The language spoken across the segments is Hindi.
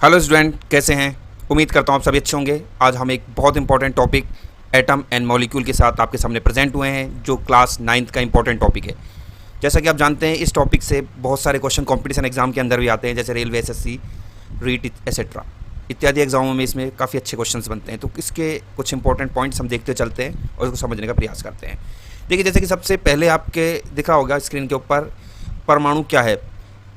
हेलो स्टूडेंट, कैसे हैं? उम्मीद करता हूँ आप सभी अच्छे होंगे। आज हम एक बहुत important topic atom and molecule के साथ आपके सामने प्रेजेंट हुए हैं, जो क्लास 9th का इंपॉर्टेंट टॉपिक है। जैसा कि आप जानते हैं, इस टॉपिक से बहुत सारे क्वेश्चन कंपटीशन एग्जाम के अंदर भी आते हैं, जैसे रेलवे, एसएससी, रीट एसेट्रा इत्यादि एग्जामों में इसमें काफ़ी अच्छे क्वेश्चंस बनते हैं। तो इसके कुछ इंपॉर्टेंट पॉइंट्स हम देखते चलते हैं और उसको समझने का प्रयास करते हैं। देखिए, जैसे कि सबसे पहले आपके दिखा होगा स्क्रीन के ऊपर परमाणु क्या है।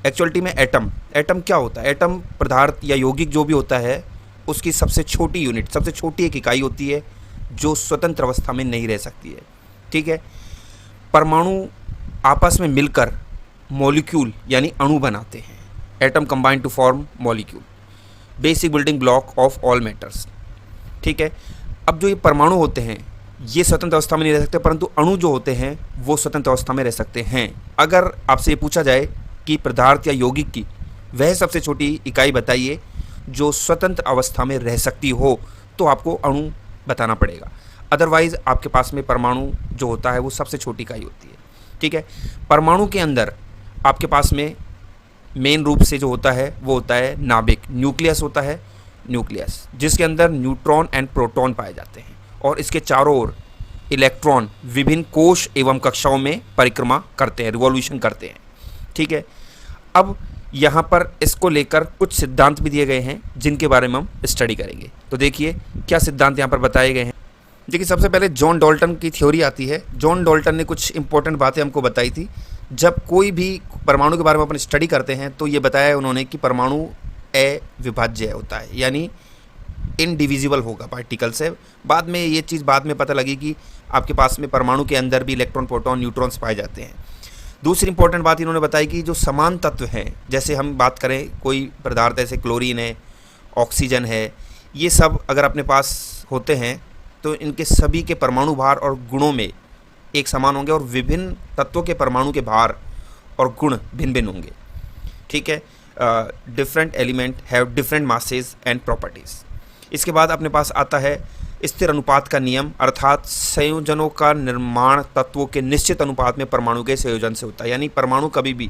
एक्चुअलिटी में एटम क्या होता है? एटम पदार्थ या यौगिक जो भी होता है, उसकी सबसे छोटी यूनिट, सबसे छोटी एक इकाई होती है जो स्वतंत्र अवस्था में नहीं रह सकती है। ठीक है। परमाणु आपस में मिलकर मॉलिक्यूल यानी अणु बनाते हैं। Atom combine to form molecule, basic building block of all matters. ठीक है। अब जो ये परमाणु होते हैं, ये स्वतंत्र अवस्था में नहीं रह सकते, परंतु अणु जो होते हैं वो स्वतंत्र अवस्था में रह सकते हैं। अगर आपसे ये पूछा जाए कि पदार्थ या यौगिक की वह सबसे छोटी इकाई बताइए जो स्वतंत्र अवस्था में रह सकती हो, तो आपको अणु बताना पड़ेगा। अदरवाइज आपके पास में परमाणु जो होता है वो सबसे छोटी इकाई होती है। ठीक है। परमाणु के अंदर आपके पास में मेन रूप से जो होता है वो होता है नाभिक, न्यूक्लियस होता है, न्यूक्लियस जिसके अंदर न्यूट्रॉन एंड प्रोटॉन पाए जाते हैं, और इसके चारों ओर इलेक्ट्रॉन विभिन्न कोश एवं कक्षाओं में परिक्रमा करते हैं, रिवॉल्यूशन करते हैं। ठीक है। अब यहाँ पर इसको लेकर कुछ सिद्धांत भी दिए गए हैं जिनके बारे में हम स्टडी करेंगे। तो देखिए क्या सिद्धांत यहाँ पर बताए गए हैं। देखिए, सबसे पहले जॉन डाल्टन की थ्योरी आती है। जॉन डाल्टन ने कुछ इंपॉर्टेंट बातें हमको बताई थी। जब कोई भी परमाणु के बारे में अपन स्टडी करते हैं तो ये बताया है उन्होंने कि परमाणु अविभाज्य होता है, यानी इनडिविजिबल होगा पार्टिकल से। बाद में ये चीज़ बाद में पता लगी कि आपके पास में परमाणु के अंदर भी इलेक्ट्रॉन, प्रोटॉन, न्यूट्रॉन्स पाए जाते हैं। दूसरी इंपॉर्टेंट बात इन्होंने बताई कि जो समान तत्व हैं, जैसे हम बात करें कोई पदार्थ ऐसे क्लोरीन है, ऑक्सीजन है, ये सब अगर अपने पास होते हैं तो इनके सभी के परमाणु भार और गुणों में एक समान होंगे, और विभिन्न तत्वों के परमाणु के भार और गुण भिन्न भिन्न होंगे। ठीक है। Different element have different masses and properties. इसके बाद अपने पास आता है स्थिर अनुपात का नियम, अर्थात संयोजनों का निर्माण तत्वों के निश्चित अनुपात में परमाणु के संयोजन से होता है। यानी परमाणु कभी भी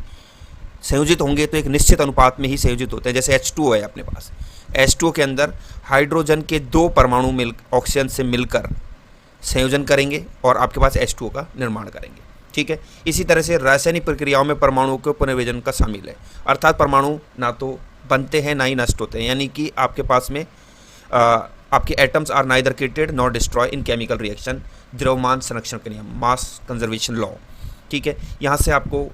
संयोजित होंगे तो एक निश्चित अनुपात में ही संयोजित होते हैं। जैसे H2O है अपने पास, H2O के अंदर हाइड्रोजन के 2 परमाणु ऑक्सीजन से मिलकर संयोजन करेंगे और आपके पास H2O का निर्माण करेंगे। ठीक है। इसी तरह से रासायनिक प्रक्रियाओं में परमाणुओं के पुनर्विभाजन का शामिल है, अर्थात परमाणु ना तो बनते हैं ना ही नष्ट होते हैं। यानी कि आपके पास में आपके atoms are neither created not destroy in chemical reaction, द्रव्यमान संरक्षण का नियम, मास कंजर्वेशन लॉ। ठीक है। यहाँ से आपको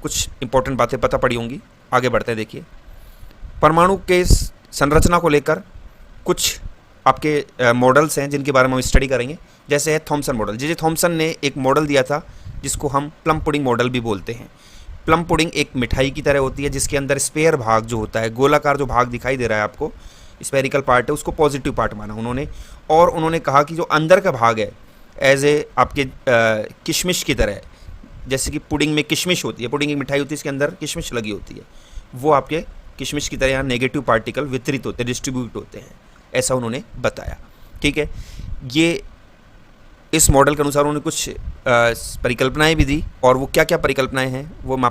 कुछ इंपॉर्टेंट बातें पता पड़ी होंगी। आगे बढ़ते हैं। देखिए, परमाणु के संरचना को लेकर कुछ आपके मॉडल्स हैं जिनके बारे में हम स्टडी करेंगे। जैसे है थॉमसन मॉडल। जे थॉमसन ने एक मॉडल दिया था जिसको हम प्लम पुडिंग मॉडल भी बोलते हैं। प्लम पुडिंग एक मिठाई की तरह होती है जिसके अंदर स्पेयर भाग जो होता है, गोलाकार जो भाग दिखाई दे रहा है आपको, स्पेरिकल पार्ट है, उसको पॉजिटिव पार्ट माना उन्होंने। और उन्होंने कहा कि जो अंदर का भाग है एज ए आपके किशमिश की तरह, जैसे कि पुडिंग में किशमिश होती है, पुडिंग की मिठाई होती है, इसके अंदर किशमिश लगी होती है, वो आपके किशमिश की तरह यहाँ नेगेटिव पार्टिकल वितरित होते हैं, डिस्ट्रीब्यूट होते हैं, ऐसा उन्होंने बताया। ठीक है। ये इस मॉडल के अनुसार उन्होंने कुछ परिकल्पनाएं भी दी, और वो क्या क्या परिकल्पनाएं हैं वो मैं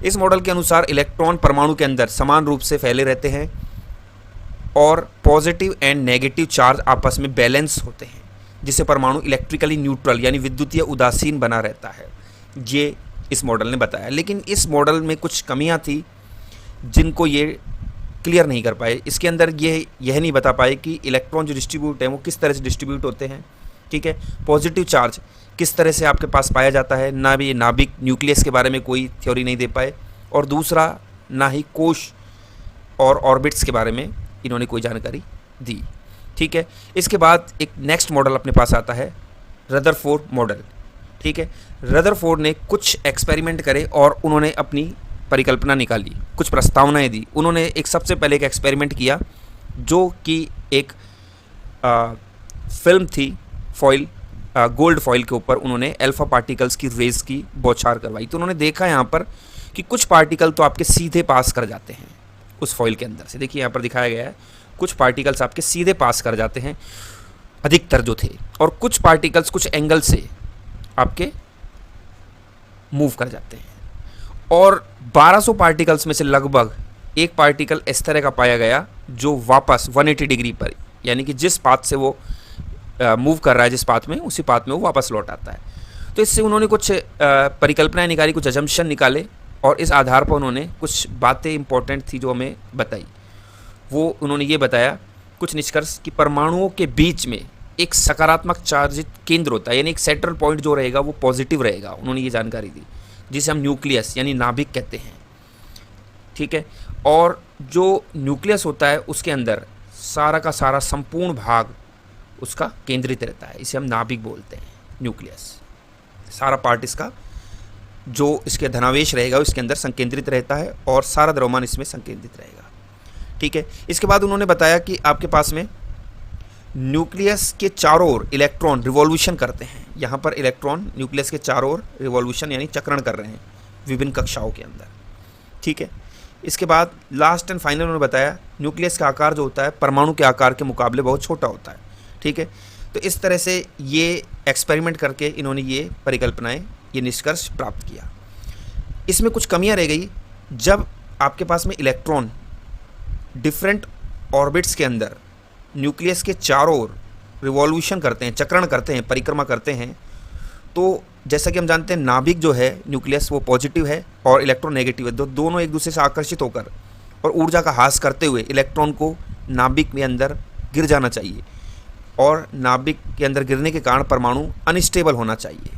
इस मॉडल के अनुसार इलेक्ट्रॉन परमाणु के अंदर समान रूप से फैले रहते हैं और पॉजिटिव एंड नेगेटिव चार्ज आपस में बैलेंस होते हैं, जिससे परमाणु इलेक्ट्रिकली न्यूट्रल यानी विद्युतीय उदासीन बना रहता है। ये इस मॉडल ने बताया। लेकिन इस मॉडल में कुछ कमियां थी जिनको ये क्लियर नहीं कर पाए। इसके अंदर यह नहीं बता पाए कि इलेक्ट्रॉन जो डिस्ट्रीब्यूट हैं वो किस तरह से डिस्ट्रीब्यूट होते हैं। ठीक है। पॉजिटिव चार्ज किस तरह से आपके पास पाया जाता है, ना भी ये नाभिक, न्यूक्लियस के बारे में कोई थ्योरी नहीं दे पाए, और दूसरा ना ही कोश और ऑर्बिट्स के बारे में इन्होंने कोई जानकारी दी। ठीक है। इसके बाद एक नेक्स्ट मॉडल अपने पास आता है रदरफोर्ड मॉडल। ठीक है। रदरफोर्ड ने कुछ एक्सपेरिमेंट करे और उन्होंने अपनी परिकल्पना निकाली, कुछ प्रस्तावनाएं दी। उन्होंने एक सबसे पहले एक एक्सपेरिमेंट किया जो कि एक फिल्म थी फॉइल, गोल्ड फॉइल के ऊपर उन्होंने अल्फा पार्टिकल्स की रेज की बौछार करवाई। तो उन्होंने देखा यहाँ पर कि कुछ पार्टिकल तो आपके सीधे पास कर जाते हैं उस फॉइल के अंदर से। देखिए यहाँ पर दिखाया गया है, कुछ पार्टिकल्स आपके सीधे पास कर जाते हैं, अधिकतर जो थे, और कुछ पार्टिकल्स कुछ एंगल से आपके मूव कर जाते हैं। और 1200 पार्टिकल्स में से लगभग एक पार्टिकल इस तरह का पाया गया जो वापस 180 डिग्री पर, यानी कि जिस पाथ से वो मूव कर रहा है, जिस पाथ में, उसी पाथ में वो वापस लौट आता है। तो इससे उन्होंने कुछ परिकल्पनाएं निकाली, कुछ अजम्पशन निकाले, और इस आधार पर उन्होंने कुछ बातें इंपॉर्टेंट थी जो हमें बताई। वो उन्होंने ये बताया कुछ निष्कर्ष कि परमाणुओं के बीच में एक सकारात्मक चार्जित केंद्र होता है, यानी एक सेंट्रल पॉइंट जो रहेगा वो पॉजिटिव रहेगा। उन्होंने ये जानकारी दी, जिसे हम न्यूक्लियस यानी नाभिक कहते हैं। ठीक है, और जो न्यूक्लियस होता है उसके अंदर सारा का सारा संपूर्ण भाग उसका केंद्रित रहता है, इसे हम नाभिक बोलते हैं, न्यूक्लियस। सारा पार्ट इसका जो इसके धनावेश रहेगा इसके अंदर संकेंद्रित रहता है और सारा द्रव्यमान इसमें संकेंद्रित रहेगा। ठीक है, इसके बाद उन्होंने बताया कि आपके पास में न्यूक्लियस के चारों ओर इलेक्ट्रॉन रिवॉल्यूशन करते हैं। यहाँ पर इलेक्ट्रॉन न्यूक्लियस के चारों ओर रिवॉल्यूशन यानी चक्रण कर रहे हैं विभिन्न कक्षाओं के अंदर। ठीक है, इसके बाद लास्ट एंड फाइनल उन्होंने बताया न्यूक्लियस का आकार जो होता है परमाणु के आकार के मुकाबले बहुत छोटा होता है। ठीक है, तो इस तरह से ये एक्सपेरिमेंट करके इन्होंने ये परिकल्पनाएं, ये निष्कर्ष प्राप्त किया। इसमें कुछ कमियां रह गई। जब आपके पास में इलेक्ट्रॉन डिफरेंट ऑर्बिट्स के अंदर न्यूक्लियस के चारों ओर रिवॉल्यूशन करते हैं, चक्रण करते हैं, परिक्रमा करते हैं, तो जैसा कि हम जानते हैं नाभिक जो है न्यूक्लियस वो पॉजिटिव है और इलेक्ट्रॉन नेगेटिव है। दोनों एक दूसरे से आकर्षित होकर और ऊर्जा का ह्रास करते हुए इलेक्ट्रॉन को नाभिक में अंदर गिर जाना चाहिए, और नाभिक के अंदर गिरने के कारण परमाणु अनस्टेबल होना चाहिए।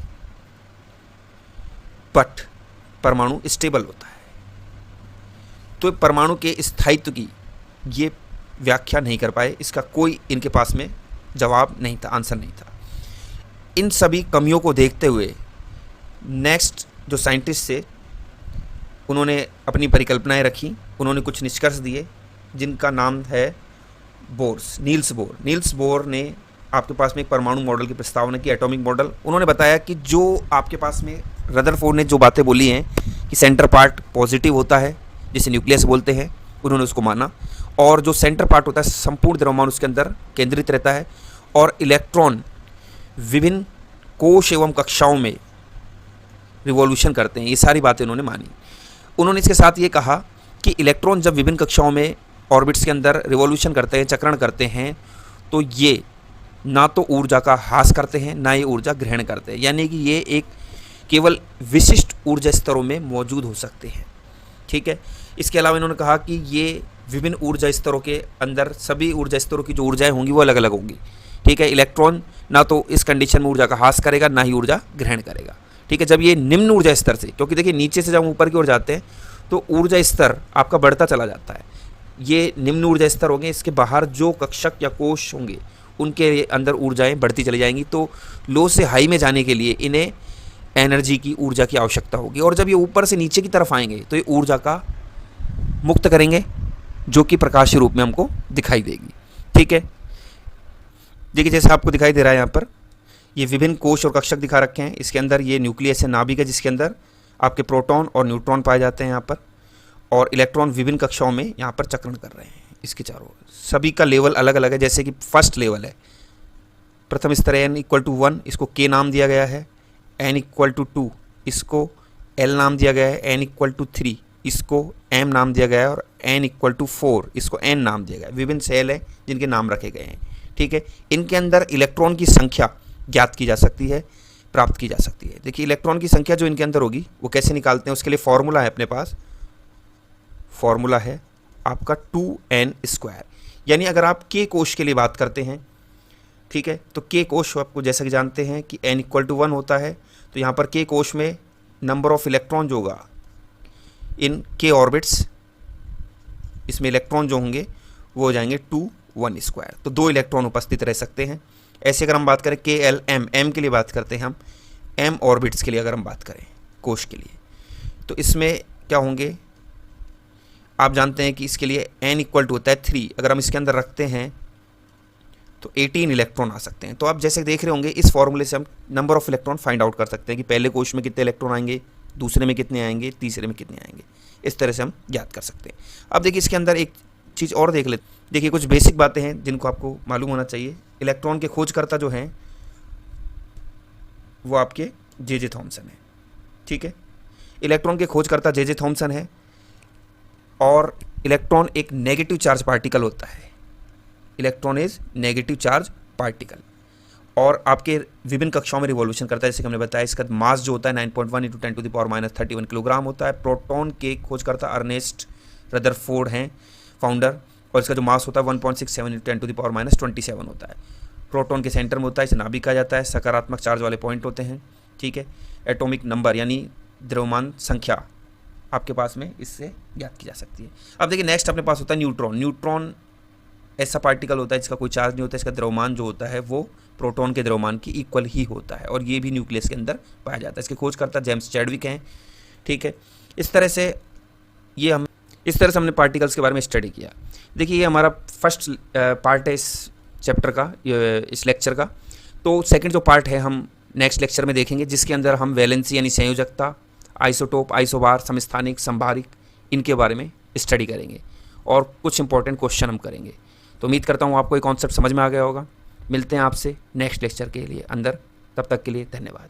बट परमाणु स्टेबल होता है। तो परमाणु के स्थायित्व की ये व्याख्या नहीं कर पाए, इसका कोई इनके पास में जवाब नहीं था, आंसर नहीं था। इन सभी कमियों को देखते हुए नेक्स्ट जो साइंटिस्ट थे उन्होंने अपनी परिकल्पनाएं रखी, उन्होंने कुछ निष्कर्ष दिए जिनका नाम है Bohr's, Niels Bohr. Niels Bohr ने आपके पास में एक परमाणु मॉडल की प्रस्तावना की, एटॉमिक मॉडल। उन्होंने बताया कि जो आपके पास में रदरफोर्ड ने जो बातें बोली हैं कि सेंटर पार्ट पॉजिटिव होता है जिसे न्यूक्लियस बोलते हैं, उन्होंने उसको माना, और जो सेंटर पार्ट होता है संपूर्ण द्रव्यमान उसके अंदर केंद्रित रहता है, और इलेक्ट्रॉन विभिन्न कोश एवं कक्षाओं में रिवॉल्यूशन करते हैं। ये सारी बातें उन्होंने मानी। उन्होंने इसके साथ ये कहा कि इलेक्ट्रॉन जब विभिन्न कक्षाओं में ऑर्बिट्स के अंदर रिवॉल्यूशन करते हैं, चक्रण करते हैं, तो ये ना तो ऊर्जा का ह्रास करते हैं ना ये ऊर्जा ग्रहण करते हैं, यानी कि ये एक केवल विशिष्ट ऊर्जा स्तरों में मौजूद हो सकते हैं। ठीक है, इसके अलावा इन्होंने कहा कि ये विभिन्न ऊर्जा स्तरों के अंदर सभी ऊर्जा स्तरों की जो ऊर्जाएं होंगी वो अलग अलग होंगी। ठीक है, इलेक्ट्रॉन ना तो इस कंडीशन में ऊर्जा का ह्रास करेगा ना ही ऊर्जा ग्रहण करेगा। ठीक है, जब ये निम्न ऊर्जा स्तर से, क्योंकि देखिए नीचे से जब ऊपर की ओर जाते हैं तो ऊर्जा स्तर आपका बढ़ता चला जाता है, ये निम्न ऊर्जा स्तर होंगे, इसके बाहर जो कक्षक या कोश होंगे उनके अंदर ऊर्जाएं बढ़ती चली जाएंगी। तो लो से हाई में जाने के लिए इन्हें एनर्जी की, ऊर्जा की आवश्यकता होगी, और जब ये ऊपर से नीचे की तरफ आएंगे तो ये ऊर्जा का मुक्त करेंगे जो कि प्रकाश के रूप में हमको दिखाई देगी। ठीक है, देखिए जैसे आपको दिखाई दे रहा है यहाँ पर ये विभिन्न कोश और कक्षक दिखा रखे हैं। इसके अंदर ये न्यूक्लियस है, नाभिक है, जिसके अंदर आपके प्रोटॉन और न्यूट्रॉन पाए जाते हैं यहाँ पर, और इलेक्ट्रॉन विभिन्न कक्षाओं में यहाँ पर चक्रण कर रहे हैं इसके चारों ओर। सभी का लेवल अलग अलग है, जैसे कि फर्स्ट लेवल है, प्रथम स्तर n = 1, इसको k नाम दिया गया है, n = 2 इसको l नाम दिया गया है, n = 3 इसको m नाम दिया गया है, और n = 4 इसको n नाम दिया गया है। विभिन्न सेल हैं जिनके नाम रखे गए हैं। ठीक है, इनके अंदर इलेक्ट्रॉन की संख्या ज्ञात की जा सकती है, प्राप्त की जा सकती है। देखिए इलेक्ट्रॉन की संख्या जो इनके अंदर होगी वो कैसे निकालते हैं, उसके लिए फॉर्मूला है अपने पास। फॉर्मूला है आपका 2n², यानी अगर आप k कोश के लिए बात करते हैं, ठीक है, तो k कोश आपको जैसा कि जानते हैं कि n = 1 होता है, तो यहाँ पर k कोश में नंबर ऑफ इलेक्ट्रॉन जो होगा इन k ऑर्बिट्स, इसमें इलेक्ट्रॉन जो होंगे वो हो जाएंगे 2n², तो 2 इलेक्ट्रॉन उपस्थित रह सकते हैं। ऐसे अगर हम बात करें KLM के लिए बात करते हैं हम, m ऑर्बिट्स के लिए अगर हम बात करें कोश के लिए, तो इसमें क्या होंगे आप जानते हैं कि इसके लिए n = होता है 3, अगर हम इसके अंदर रखते हैं तो 18 इलेक्ट्रॉन आ सकते हैं। तो आप जैसे देख रहे होंगे इस फॉर्मूले से हम number of electron find out कर सकते हैं कि पहले कोश में कितने इलेक्ट्रॉन आएंगे, दूसरे में कितने आएंगे, तीसरे में कितने आएंगे, इस तरह से हम ज्ञात कर सकते हैं। अब देखिए इसके अंदर एक चीज़ और देख लेते, देखिए कुछ बेसिक बातें हैं जिनको आपको मालूम होना चाहिए। इलेक्ट्रॉन के खोजकर्ता जो हैं वो आपके जे थॉमसन है। ठीक है, इलेक्ट्रॉन के खोजकर्ता जे थॉमसन है, और इलेक्ट्रॉन एक नेगेटिव चार्ज पार्टिकल होता है। Electron is negative charge particle और आपके विभिन्न कक्षाओं में रिवॉल्यूशन करता है। जैसे कि हमने बताया, इसका मास जो होता है 9.1 × 10⁻³ किलोग्राम होता है। प्रोटॉन के खोजकर्ता अर्नेस्ट रदरफोर्ड हैं, फाउंडर, और इसका जो मास होता है 1.67 × 10⁻27 होता है। प्रोटॉन के सेंटर में होता है, इसे नाभिक कहा जाता है। सकारात्मक चार्ज वाले पॉइंट होते हैं, ठीक है। एटॉमिक नंबर यानी द्रव्यमान संख्या आपके पास में इससे ज्ञात की जा सकती है। अब देखिए नेक्स्ट अपने पास होता है न्यूट्रॉन। न्यूट्रॉन ऐसा पार्टिकल होता है जिसका कोई चार्ज नहीं होता, इसका द्रव्यमान जो होता है वो प्रोटॉन के द्रव्यमान की इक्वल ही होता है और ये भी न्यूक्लियस के अंदर पाया जाता है। इसके खोजकर्ता जेम्स चैडविक हैं, ठीक है। इस तरह से हमने पार्टिकल्स के बारे में स्टडी किया। देखिए ये हमारा फर्स्ट पार्ट है इस चैप्टर का, इस लेक्चर का। तो सेकंड जो पार्ट है हम नेक्स्ट लेक्चर में देखेंगे, जिसके अंदर हम वैलेंसी यानी संयोजकता, आइसोटोप, आइसोबार, समस्थानिक, संभारिक, इनके बारे में स्टडी करेंगे और कुछ इंपॉर्टेंट क्वेश्चन हम करेंगे। तो उम्मीद करता हूँ आपको ये कॉन्सेप्ट समझ में आ गया होगा। मिलते हैं आपसे नेक्स्ट लेक्चर के लिए अंदर, तब तक के लिए धन्यवाद।